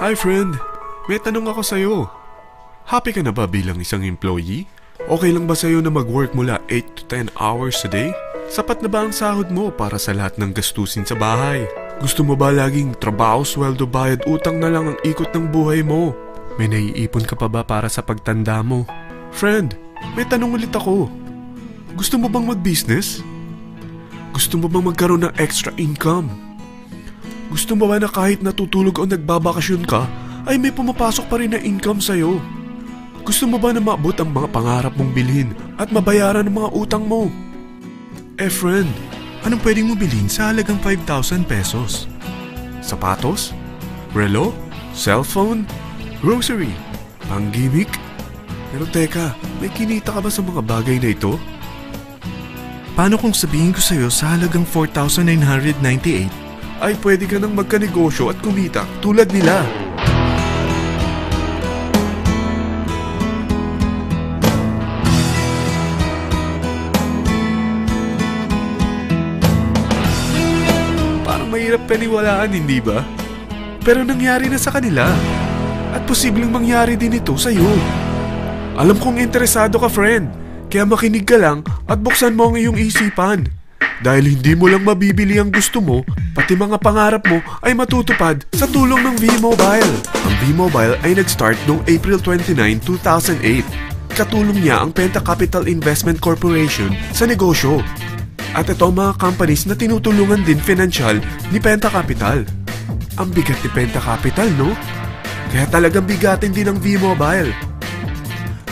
Hi friend, may tanong ako sa'yo. Happy ka na ba bilang isang employee? Okay lang ba sa'yo na mag-work mula 8 to 10 hours a day? Sapat na ba ang sahod mo para sa lahat ng gastusin sa bahay? Gusto mo ba laging trabaho, sweldo, bayad, utang na lang ang ikot ng buhay mo? May naiipon ka pa ba para sa pagtanda mo? Friend, may tanong ulit ako. Gusto mo bang mag-business? Gusto mo bang magkaroon ng extra income? Gusto mo ba na kahit natutulog o nagbabakasyon ka, ay may pumapasok pa rin na income sa'yo? Gusto mo ba na maabot ang mga pangarap mong bilhin at mabayaran ang mga utang mo? Friend, anong pwedeng mo bilhin sa halagang 5,000 pesos? Sapatos? Relo? Cellphone? Grocery? Pang-gimmick? Pero teka, may kinita ka ba sa mga bagay na ito? Paano kung sabihin ko sa'yo sa halagang 4,998 ay pwede ka nang magkanegosyo at kumita tulad nila? Parang mahirap paniwalaan, hindi ba? Pero nangyari na sa kanila. At posibleng mangyari din ito sa'yo. Alam kong interesado ka, friend. Kaya makinig ka lang at buksan mo ang iyong isipan. Dahil hindi mo lang mabibili ang gusto mo, pati mga pangarap mo ay matutupad sa tulong ng V-Mobile. Ang V-Mobile ay nag-start noong April 29, 2008. Katulong niya ang Penta Capital Investment Corporation sa negosyo. At ito ang mga companies na tinutulungan din financial ni Penta Capital. Ang bigat ni Penta Capital, no? Kaya talagang bigatin din ang V-Mobile.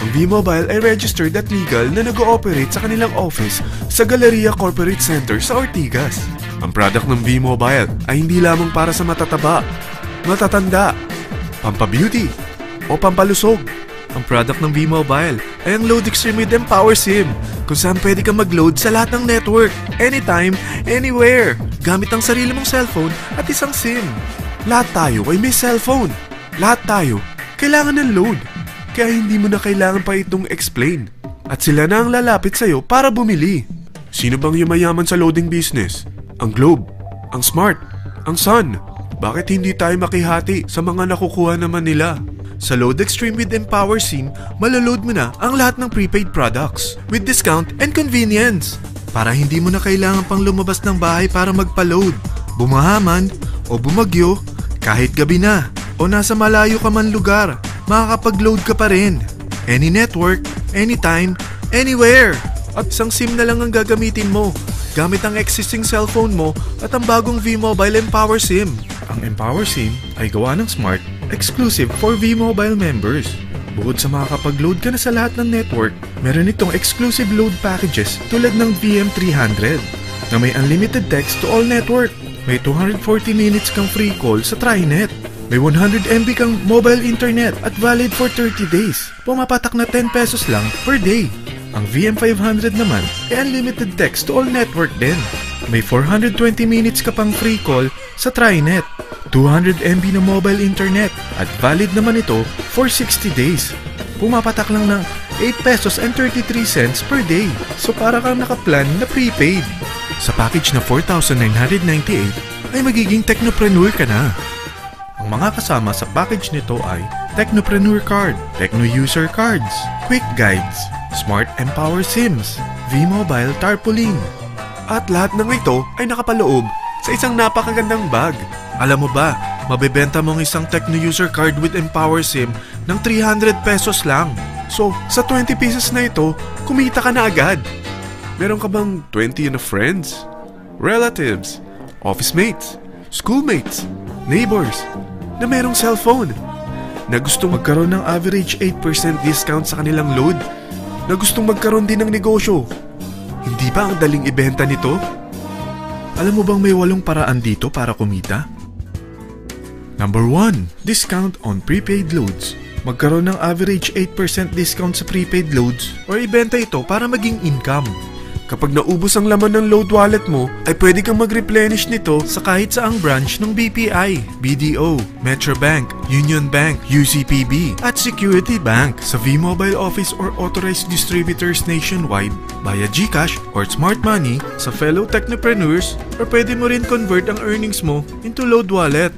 Ang V-Mobile ay registered at legal na nag-ooperate sa kanilang office sa Galleria Corporate Center sa Ortigas. Ang product ng V-Mobile ay hindi lamang para sa matataba, matatanda, pampabeauty, o pampalusog. Ang product ng V-Mobile ay ang Load Extreme with Empower SIM, kung saan pwede kang mag-load sa lahat ng network, anytime, anywhere, gamit ang sarili mong cellphone at isang SIM. Lahat tayo ay may cellphone. Lahat tayo kailangan ng load. Kaya hindi mo na kailangan pa itong explain. At sila na ang lalapit sa'yo para bumili. Sino bang yumayaman sa loading business? Ang Globe, ang Smart, ang Sun. Bakit hindi tayo makihati sa mga nakukuha naman nila? Sa Load Extreme with Empower SIM, malaload mo na ang lahat ng prepaid products with discount and convenience. Para hindi mo na kailangan pang lumabas ng bahay para magpa-load. Bumahaman o bumagyo, kahit gabi na o nasa malayo ka man lugar, makakapag-load ka pa rin. Any network, anytime, anywhere. At isang SIM na lang ang gagamitin mo, gamit ang existing cellphone mo at ang bagong V-Mobile Empower SIM. Ang Empower SIM ay gawa ng Smart, exclusive for V-Mobile members. Bukod sa makakapag-load ka na sa lahat ng network, meron itong exclusive load packages tulad ng VM300 na may unlimited text to all network. May 240 minutes kang free call sa TriNet. May 100 MB kang mobile internet at valid for 30 days. Pumapatak na 10 pesos lang per day. Ang VM500 naman ay unlimited text to all network din. May 420 minutes ka pang free call sa TriNet. 200 MB na mobile internet at valid naman ito for 60 days. Pumapatak lang ng 8 pesos and 33 cents per day. So para kang nakaplan na prepaid. Sa package na 4,998 ay magiging technopreneur ka na. Ang mga kasama sa package nito ay Technopreneur Card, Techno User Cards, Quick Guides, Smart Empower SIMs, V-Mobile Tarpaulin. At lahat ng ito ay nakapaloob sa isang napakagandang bag. Alam mo ba, mabebenta mo ang isang Techno User Card with Empower SIM ng 300 pesos lang. So, sa 20 pieces na ito, kumita ka na agad. Meron ka bang 20 na friends, relatives, office mates, schoolmates, neighbors, na merong cellphone, na gustong magkaroon ng average 8% discount sa kanilang load, na gustong magkaroon din ng negosyo? Hindi ba ang daling ibenta nito? Alam mo bang may 8 paraan dito para kumita? Number 1. Discount on prepaid loads. Magkaroon ng average 8% discount sa prepaid loads o ibenta ito para maging income. Kapag naubos ang laman ng load wallet mo, ay pwede kang mag-replenish nito sa kahit saang branch ng BPI, BDO, Metrobank, Union Bank, UCPB, at Security Bank sa V-Mobile office or authorized distributors nationwide via GCash or Smart Money sa fellow technopreneurs, or pwede mo rin convert ang earnings mo into load wallet.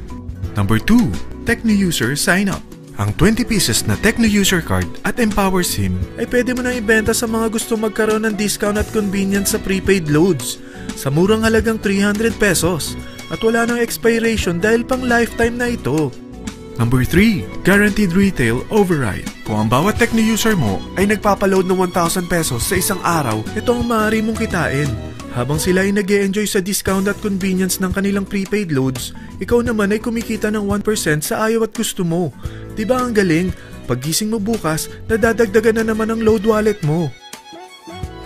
Number 2, Tecno User Sign Up. Ang 20 pieces na Tecno User Card at Empower SIM ay pwede mo nang ibenta sa mga gusto magkaroon ng discount at convenience sa prepaid loads sa murang halagang 300 pesos at wala nang expiration dahil pang lifetime na ito. Number 3, Guaranteed Retail Override. Kung ang bawat Tecno user mo ay nagpapaload ng 1,000 pesos sa isang araw, ito ang maaari mong kitain. Habang sila ay nag-e-enjoy sa discount at convenience ng kanilang prepaid loads, ikaw naman ay kumikita ng 1% sa ayaw at gusto mo. Diba ang galing? Paggising mo bukas, nadadagdagan na naman ang load wallet mo.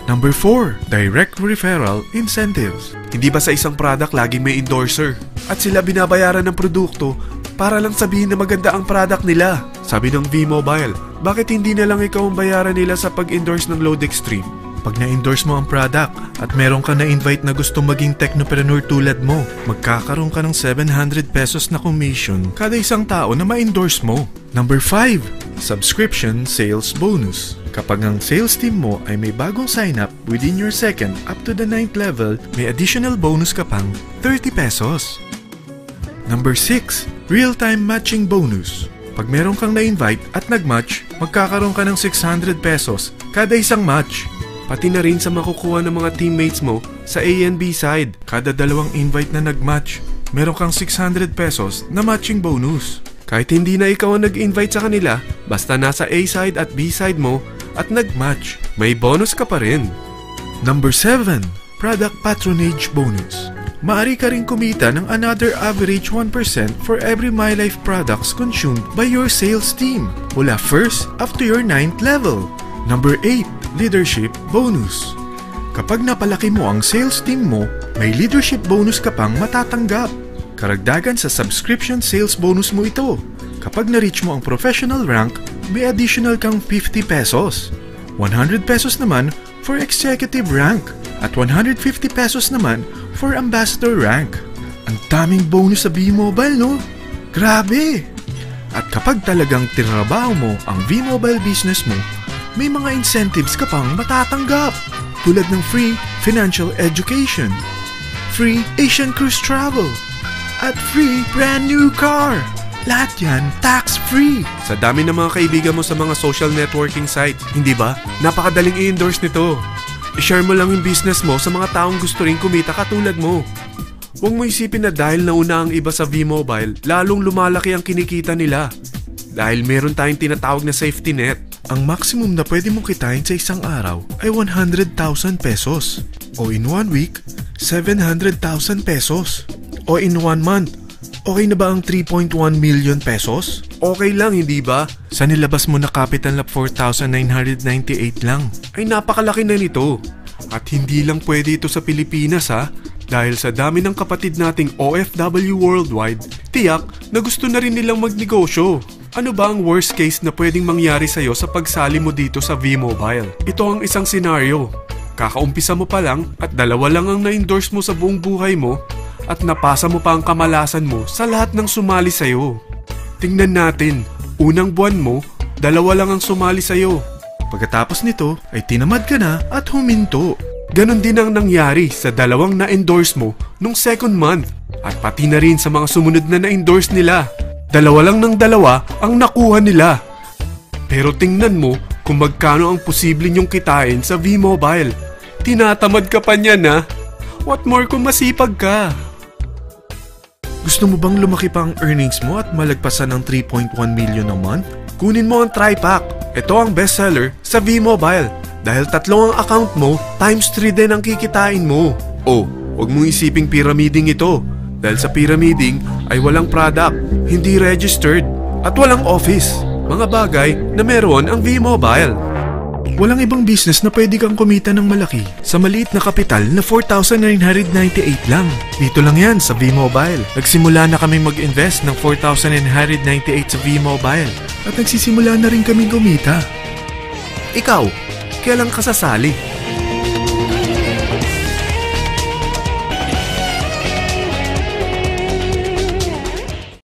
Number 4, Direct Referral Incentives. Hindi ba sa isang product laging may endorser? At sila binabayaran ng produkto para lang sabihin na maganda ang product nila. Sabi ng V-Mobile, bakit hindi na lang ikaw ang bayaran nila sa pag-endorse ng Load Extreme? Pag na-endorse mo ang product at meron ka na-invite na gusto maging technopreneur tulad mo, magkakaroon ka ng 700 pesos na commission kada isang tao na ma-endorse mo. Number 5, Subscription Sales Bonus. Kapag ang sales team mo ay may bagong sign-up within your 2nd up to the 9th level, may additional bonus ka pang 30 pesos. Number 6, Real-Time Matching Bonus. Pag meron kang na-invite at nag-match, magkakaroon ka ng 600 pesos kada isang match. Pati na rin sa makukuha ng mga teammates mo sa A and B side. Kada dalawang invite na nag-match, meron kang 600 pesos na matching bonus. Kahit hindi na ikaw ang nag-invite sa kanila, basta nasa A side at B side mo at nag-match, may bonus ka pa rin. Number 7, Product Patronage Bonus. Maaari ka rin kumita ng another average 1% for every MyLife products consumed by your sales team mula 1st up to your 9th level. Number 8, Leadership Bonus. Kapag napalaki mo ang sales team mo, may leadership bonus ka pang matatanggap. Karagdagan sa subscription sales bonus mo ito. Kapag na-reach mo ang professional rank, may additional kang 50 pesos. 100 pesos naman for executive rank at 150 pesos naman for ambassador rank. Ang daming bonus sa V-Mobile, no? Grabe! At kapag talagang tinrabaho mo ang V-Mobile business mo, may mga incentives ka pang matatanggap tulad ng free financial education, free Asian cruise travel, at free brand new car. Lahat yan tax-free. Sa dami ng mga kaibigan mo sa mga social networking sites, hindi ba? Napakadaling i-endorse nito. I-share mo lang yung business mo sa mga taong gusto rin kumita katulad mo. Huwag mo isipin na dahil nauna ang iba sa V-Mobile, lalong lumalaki ang kinikita nila. Dahil meron tayong tinatawag na safety net. Ang maximum na pwede mong kitain sa isang araw ay 100,000 pesos. O in 1 week, 700,000 pesos. O in 1 month, okay na ba ang 3.1 million pesos? Okay lang, hindi ba? Sa nilabas mo na capital na 4,998 lang, ay napakalaki na nito. At hindi lang pwede ito sa Pilipinas ha, dahil sa dami ng kapatid nating OFW worldwide, tiyak na gusto na rin nilang magnegosyo. Ano ba ang worst case na pwedeng mangyari sa'yo sa pagsali mo dito sa V-Mobile? Ito ang isang senaryo. Kakaumpisa mo pa lang at 2 lang ang na-endorse mo sa buong buhay mo at napasa mo pa ang kamalasan mo sa lahat ng sumali sa'yo. Tingnan natin, unang buwan mo, 2 lang ang sumali sa'yo. Pagkatapos nito ay tinamad ka na at huminto. Ganon din ang nangyari sa 2 na-endorse mo nung 2nd month at pati na rin sa mga sumunod na na-endorse nila. 2 lang ng 2 ang nakuha nila. Pero tingnan mo kung magkano ang posible nyong kitain sa V-Mobile. Tinatamad ka pa niyan ha? What more kung masipag ka? Gusto mo bang lumaki pa ang earnings mo at malagpasan ng 3.1 million a month? Kunin mo ang TriPack. Ito ang bestseller sa V-Mobile. Dahil 3 ang account mo, times 3 din ang kikitain mo. Oh, huwag mong isiping pyramiding ito. Dahil sa pyramiding ay walang product, hindi registered, at walang office. Mga bagay na meron ang V-Mobile. Walang ibang business na pwede kang kumita ng malaki sa maliit na kapital na 4,998 lang. Dito lang yan sa V-Mobile. Nagsimula na kaming mag-invest ng 4,998 sa V-Mobile at nagsisimula na rin kaming kumita. Ikaw, kailan ka sasali?